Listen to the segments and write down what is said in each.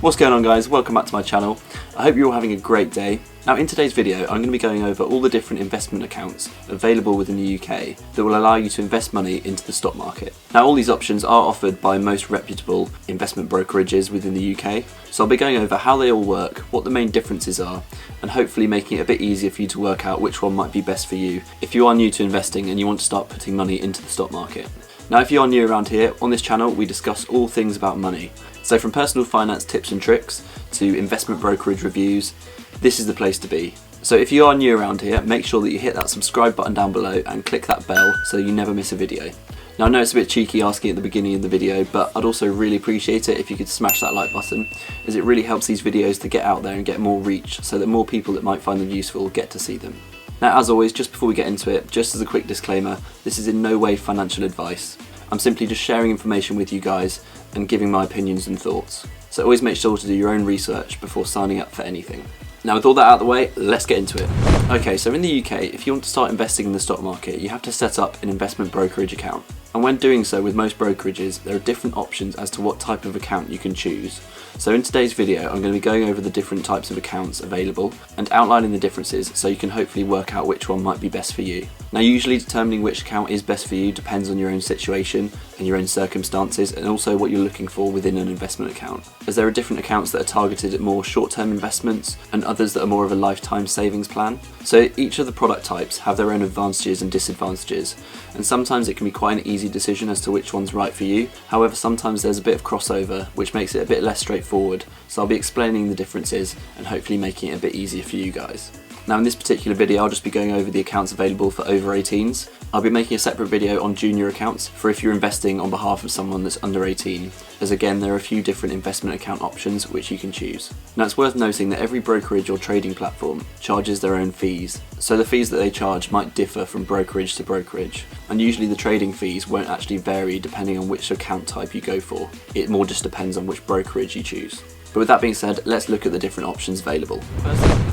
What's going on, guys? Welcome back to my channel. I hope you're all having a great day. Now, in today's video I'm going to be going over all the different investment accounts available within the UK that will allow you to invest money into the stock market. Now, all these options are offered by most reputable investment brokerages within the UK, so I'll be going over how they all work, what the main differences are, and hopefully making it a bit easier for you to work out which one might be best for you if you are new to investing and you want to start putting money into the stock market. Now, if you are new around here, on this channel we discuss all things about money. So from personal finance tips and tricks to investment brokerage reviews, this is the place to be. So if you are new around here, make sure that you hit that subscribe button down below and click that bell so you never miss a video. Now, I know it's a bit cheeky asking at the beginning of the video, but I'd also really appreciate it if you could smash that like button, as it really helps these videos to get out there and get more reach so that more people that might find them useful get to see them. Now, as always, just before we get into it, just as a quick disclaimer, this is in no way financial advice. I'm simply just sharing information with you guys and giving my opinions and thoughts. So always make sure to do your own research before signing up for anything. Now, with all that out of the way, let's get into it. Okay, so in the UK, if you want to start investing in the stock market, you have to set up an investment brokerage account. And when doing so with most brokerages, there are different options as to what type of account you can choose. So in today's video, I'm going to be going over the different types of accounts available and outlining the differences so you can hopefully work out which one might be best for you. Now, usually determining which account is best for you depends on your own situation and your own circumstances, and also what you're looking for within an investment account, as there are different accounts that are targeted at more short-term investments and others that are more of a lifetime savings plan. So each of the product types have their own advantages and disadvantages, and sometimes it can be quite an easy decision as to which one's right for you. However, sometimes there's a bit of crossover which makes it a bit less straightforward, so I'll be explaining the differences and hopefully making it a bit easier for you guys. Now, in this particular video I'll just be going over the accounts available for over 18s. I'll be making a separate video on junior accounts for if you're investing on behalf of someone that's under 18, as again there are a few different investment account options which you can choose. Now, it's worth noting that every brokerage or trading platform charges their own fees, so the fees that they charge might differ from brokerage to brokerage, and usually the trading fees won't actually vary depending on which account type you go for. It more just depends on which brokerage you choose. But with that being said, let's look at the different options available.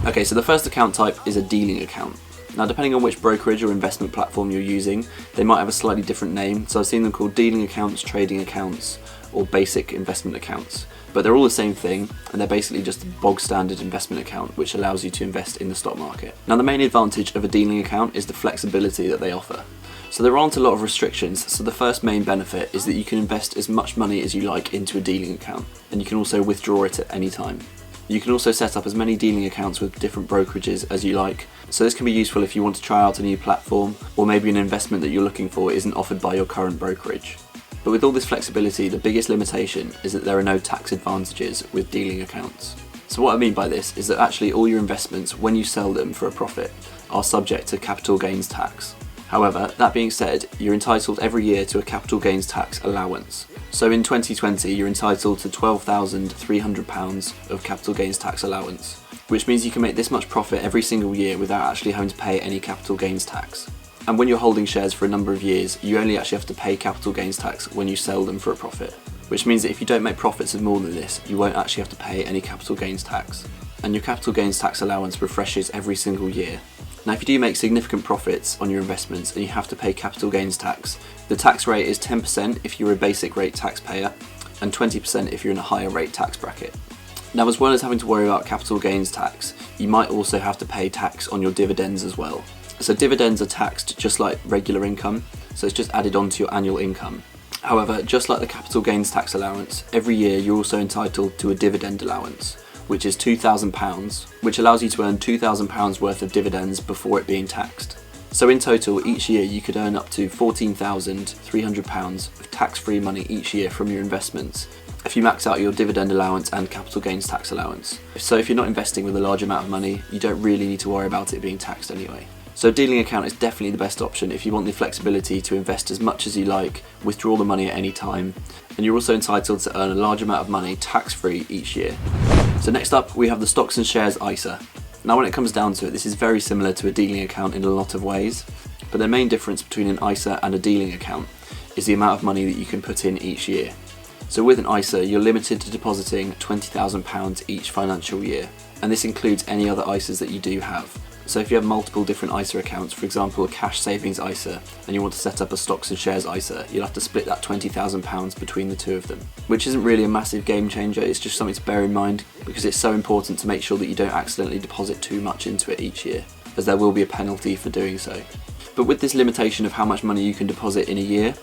Okay, so the first account type is a dealing account. Now, depending on which brokerage or investment platform you're using, they might have a slightly different name. So I've seen them called dealing accounts, trading accounts, or basic investment accounts. But they're all the same thing, and they're basically just a bog standard investment account which allows you to invest in the stock market. Now, the main advantage of a dealing account is the flexibility that they offer. So there aren't a lot of restrictions, so the first main benefit is that you can invest as much money as you like into a dealing account, and you can also withdraw it at any time. You can also set up as many dealing accounts with different brokerages as you like, so this can be useful if you want to try out a new platform, or maybe an investment that you're looking for isn't offered by your current brokerage. But with all this flexibility, the biggest limitation is that there are no tax advantages with dealing accounts. So what I mean by this is that actually all your investments, when you sell them for a profit, are subject to capital gains tax. However, that being said, you're entitled every year to a capital gains tax allowance. So in 2020, you're entitled to £12,300 of capital gains tax allowance, which means you can make this much profit every single year without actually having to pay any capital gains tax. And when you're holding shares for a number of years, you only actually have to pay capital gains tax when you sell them for a profit, which means that if you don't make profits of more than this, you won't actually have to pay any capital gains tax. And your capital gains tax allowance refreshes every single year. Now, if you do make significant profits on your investments and you have to pay capital gains tax, the tax rate is 10% if you're a basic rate taxpayer and 20% if you're in a higher rate tax bracket. Now, as well as having to worry about capital gains tax, you might also have to pay tax on your dividends as well. So dividends are taxed just like regular income, so it's just added onto your annual income. However, just like the capital gains tax allowance, every year you're also entitled to a dividend allowance, which is £2,000, which allows you to earn £2,000 worth of dividends before it being taxed. So in total, each year you could earn up to £14,300 of tax-free money each year from your investments, if you max out your dividend allowance and capital gains tax allowance. So if you're not investing with a large amount of money, you don't really need to worry about it being taxed anyway. So a dealing account is definitely the best option if you want the flexibility to invest as much as you like, withdraw the money at any time, and you're also entitled to earn a large amount of money tax-free each year. So next up, we have the Stocks and Shares ISA. Now, when it comes down to it, this is very similar to a dealing account in a lot of ways, but the main difference between an ISA and a dealing account is the amount of money that you can put in each year. So with an ISA, you're limited to depositing £20,000 each financial year, and this includes any other ISAs that you do have. So if you have multiple different ISA accounts, for example a cash savings ISA, and you want to set up a stocks and shares ISA, you'll have to split that £20,000 between the two of them. Which isn't really a massive game changer, it's just something to bear in mind because it's so important to make sure that you don't accidentally deposit too much into it each year, as there will be a penalty for doing so. But with this limitation of how much money you can deposit in a year,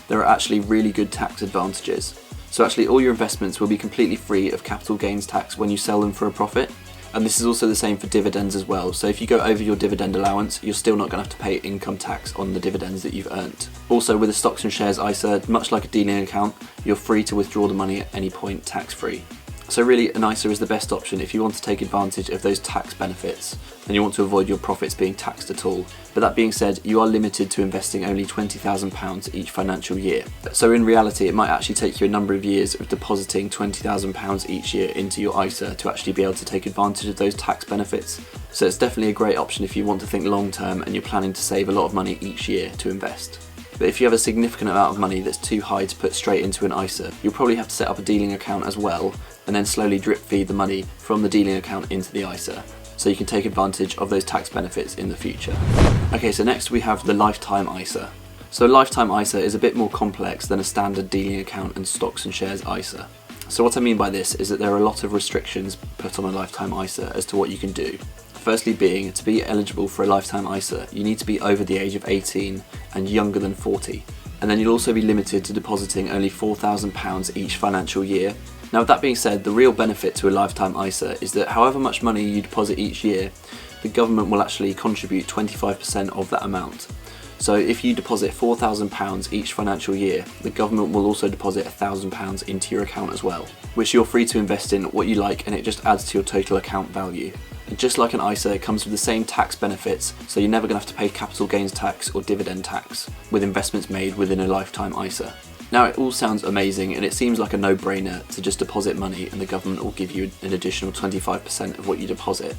there are actually really good tax advantages. So actually all your investments will be completely free of capital gains tax when you sell them for a profit. And this is also the same for dividends as well. So if you go over your dividend allowance, you're still not going to have to pay income tax on the dividends that you've earned. Also with a stocks and shares ISA, much like a dealing account, you're free to withdraw the money at any point tax-free. So really an ISA is the best option if you want to take advantage of those tax benefits and you want to avoid your profits being taxed at all. But that being said, you are limited to investing only £20,000 each financial year. So in reality, it might actually take you a number of years of depositing £20,000 each year into your ISA to actually be able to take advantage of those tax benefits. So it's definitely a great option if you want to think long term and you're planning to save a lot of money each year to invest. But if you have a significant amount of money that's too high to put straight into an ISA, you'll probably have to set up a dealing account as well and then slowly drip feed the money from the dealing account into the ISA, so you can take advantage of those tax benefits in the future. Okay, so next we have the lifetime ISA. So a lifetime ISA is a bit more complex than a standard dealing account and stocks and shares ISA. So what I mean by this is that there are a lot of restrictions put on a lifetime ISA as to what you can do. Firstly being, to be eligible for a lifetime ISA, you need to be over the age of 18 and younger than 40. And then you'll also be limited to depositing only £4,000 each financial year. Now with that being said, the real benefit to a lifetime ISA is that however much money you deposit each year, the government will actually contribute 25% of that amount. So if you deposit £4,000 each financial year, the government will also deposit £1,000 into your account as well, which you're free to invest in what you like, and it just adds to your total account value. And just like an ISA, it comes with the same tax benefits, so you're never going to have to pay capital gains tax or dividend tax with investments made within a lifetime ISA. Now it all sounds amazing and it seems like a no-brainer to just deposit money and the government will give you an additional 25% of what you deposit.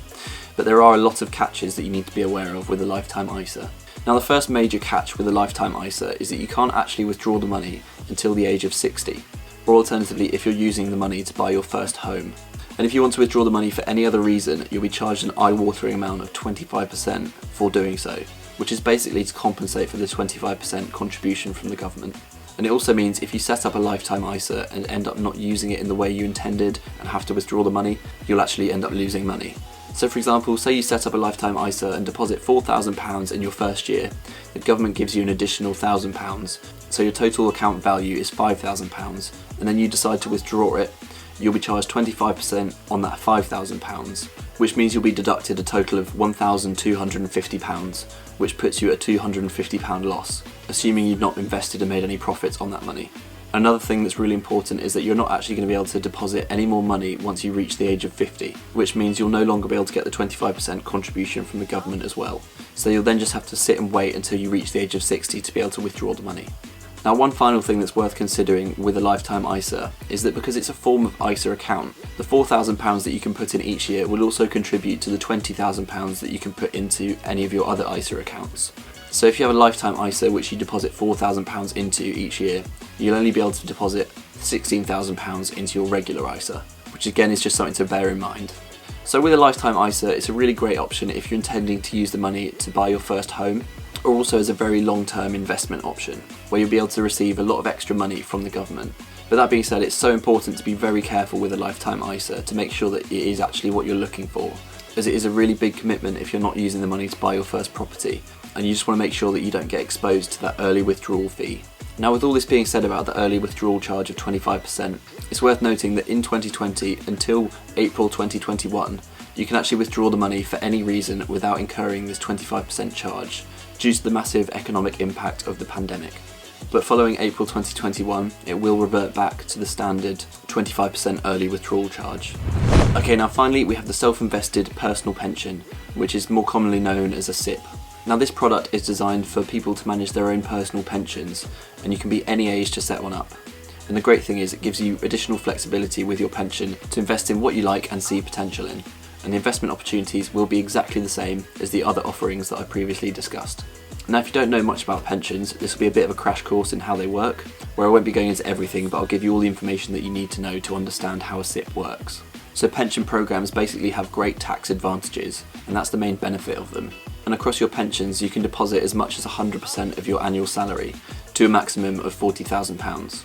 But there are a lot of catches that you need to be aware of with a lifetime ISA. Now the first major catch with a lifetime ISA is that you can't actually withdraw the money until the age of 60, or alternatively if you're using the money to buy your first home. And if you want to withdraw the money for any other reason, you'll be charged an eye-watering amount of 25% for doing so, which is basically to compensate for the 25% contribution from the government. And it also means if you set up a lifetime ISA and end up not using it in the way you intended and have to withdraw the money, you'll actually end up losing money. So for example, say you set up a lifetime ISA and deposit £4,000 in your first year, the government gives you an additional £1,000, so your total account value is £5,000, and then you decide to withdraw it, you'll be charged 25% on that £5,000, which means you'll be deducted a total of £1,250, which puts you at a £250 loss, assuming you've not invested and made any profits on that money. Another thing that's really important is that you're not actually going to be able to deposit any more money once you reach the age of 50, which means you'll no longer be able to get the 25% contribution from the government as well. So you'll then just have to sit and wait until you reach the age of 60 to be able to withdraw the money. Now one final thing that's worth considering with a lifetime ISA is that because it's a form of ISA account, the £4,000 that you can put in each year will also contribute to the £20,000 that you can put into any of your other ISA accounts. So if you have a lifetime ISA which you deposit £4,000 into each year, you'll only be able to deposit £16,000 into your regular ISA, which again is just something to bear in mind. So with a lifetime ISA, it's a really great option if you're intending to use the money to buy your first home, or also as a very long-term investment option, where you'll be able to receive a lot of extra money from the government. But that being said, it's so important to be very careful with a lifetime ISA to make sure that it is actually what you're looking for, as it is a really big commitment if you're not using the money to buy your first property, and you just want to make sure that you don't get exposed to that early withdrawal fee. Now with all this being said about the early withdrawal charge of 25%, it's worth noting that in 2020 until April 2021, you can actually withdraw the money for any reason without incurring this 25% charge, due to the massive economic impact of the pandemic. But following April 2021, it will revert back to the standard 25% early withdrawal charge. Okay, now finally we have the self-invested personal pension, which is more commonly known as a SIPP. Now this product is designed for people to manage their own personal pensions, and you can be any age to set one up. And the great thing is it gives you additional flexibility with your pension to invest in what you like and see potential in. And the investment opportunities will be exactly the same as the other offerings that I previously discussed. Now if you don't know much about pensions, this will be a bit of a crash course in how they work, where I won't be going into everything, but I'll give you all the information that you need to know to understand how a SIPP works. So pension programs basically have great tax advantages, and that's the main benefit of them. And across your pensions, you can deposit as much as 100% of your annual salary to a maximum of £40,000.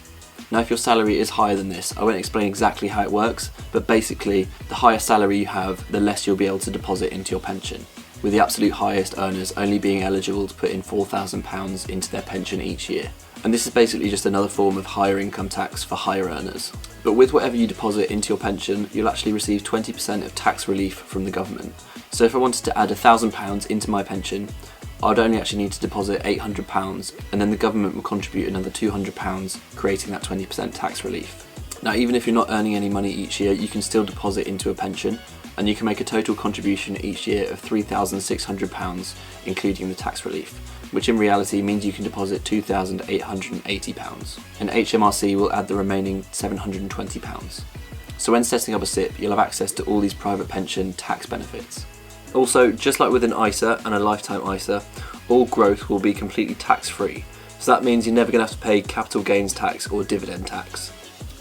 Now if your salary is higher than this, I won't explain exactly how it works, but basically the higher salary you have, the less you'll be able to deposit into your pension, with the absolute highest earners only being eligible to put in £4,000 into their pension each year. And this is basically just another form of higher income tax for higher earners. But with whatever you deposit into your pension, you'll actually receive 20% of tax relief from the government. So if I wanted to add £1,000 into my pension, I'd only actually need to deposit £800, and then the government will contribute another £200, creating that 20% tax relief. Now even if you're not earning any money each year, you can still deposit into a pension, and you can make a total contribution each year of £3,600, including the tax relief, which in reality means you can deposit £2,880, and HMRC will add the remaining £720. So when setting up a SIPP, you'll have access to all these private pension tax benefits. Also, just like with an ISA and a lifetime ISA, all growth will be completely tax-free, so that means you're never going to have to pay capital gains tax or dividend tax.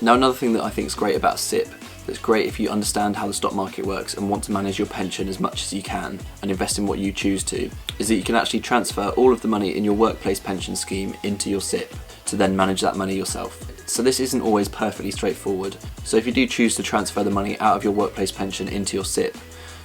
Now another thing that I think is great about a SIPP, that's great if you understand how the stock market works and want to manage your pension as much as you can and invest in what you choose to, is that you can actually transfer all of the money in your workplace pension scheme into your SIPP to then manage that money yourself. So this isn't always perfectly straightforward, so if you do choose to transfer the money out of your workplace pension into your SIPP,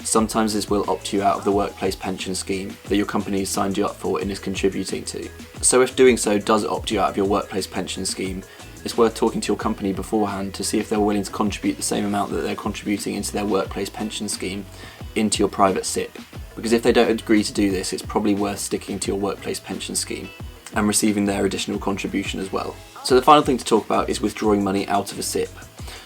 sometimes this will opt you out of the workplace pension scheme that your company has signed you up for and is contributing to. So if doing so does opt you out of your workplace pension scheme, it's worth talking to your company beforehand to see if they're willing to contribute the same amount that they're contributing into their workplace pension scheme into your private SIPP. Because if they don't agree to do this, it's probably worth sticking to your workplace pension scheme and receiving their additional contribution as well. So the final thing to talk about is withdrawing money out of a SIPP.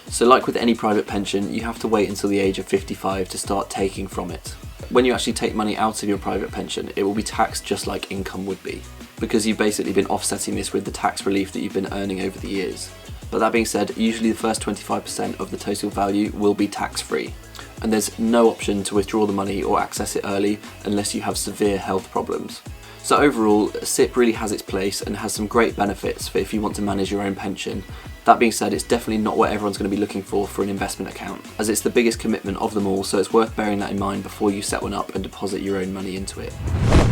So like with any private pension, you have to wait until the age of 55 to start taking from it. When you actually take money out of your private pension, it will be taxed just like income would be, because you've basically been offsetting this with the tax relief that you've been earning over the years. But that being said, usually the first 25% of the total value will be tax-free, and there's no option to withdraw the money or access it early unless you have severe health problems. So overall, a SIPP really has its place and has some great benefits for if you want to manage your own pension. That being said, it's definitely not what everyone's going to be looking for an investment account, as it's the biggest commitment of them all, so it's worth bearing that in mind before you set one up and deposit your own money into it.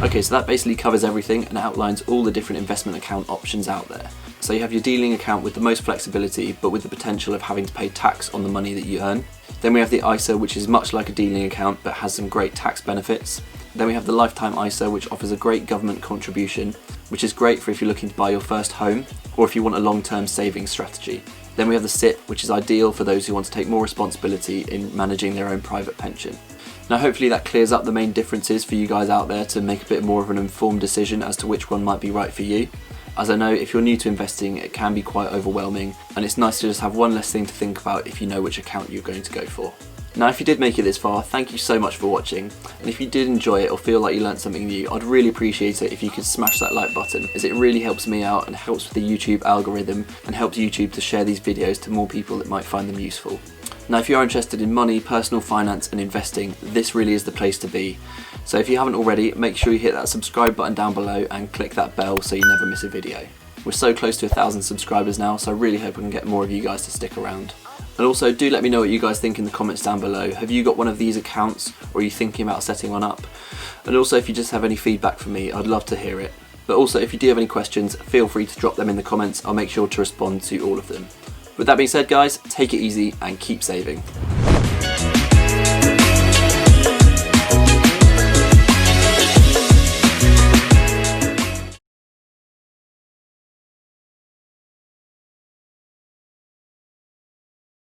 Okay, so that basically covers everything and outlines all the different investment account options out there. So you have your dealing account with the most flexibility, but with the potential of having to pay tax on the money that you earn. Then we have the ISA, which is much like a dealing account but has some great tax benefits. Then we have the lifetime ISA, which offers a great government contribution, which is great for if you're looking to buy your first home or if you want a long-term savings strategy. Then we have the SIPP, which is ideal for those who want to take more responsibility in managing their own private pension. Now hopefully that clears up the main differences for you guys out there to make a bit more of an informed decision as to which one might be right for you. As I know, if you're new to investing, it can be quite overwhelming, and it's nice to just have one less thing to think about if you know which account you're going to go for. Now if you did make it this far, thank you so much for watching, and if you did enjoy it or feel like you learned something new, I'd really appreciate it if you could smash that like button, as it really helps me out and helps with the YouTube algorithm and helps YouTube to share these videos to more people that might find them useful. Now if you are interested in money, personal finance and investing, this really is the place to be. So if you haven't already, make sure you hit that subscribe button down below and click that bell so you never miss a video. We're so close to 1,000 subscribers now, so I really hope we can get more of you guys to stick around. And also do let me know what you guys think in the comments down below. Have you got one of these accounts, or are you thinking about setting one up? And also if you just have any feedback for me, I'd love to hear it. But also if you do have any questions, feel free to drop them in the comments. I'll make sure to respond to all of them. With that being said guys, take it easy and keep saving.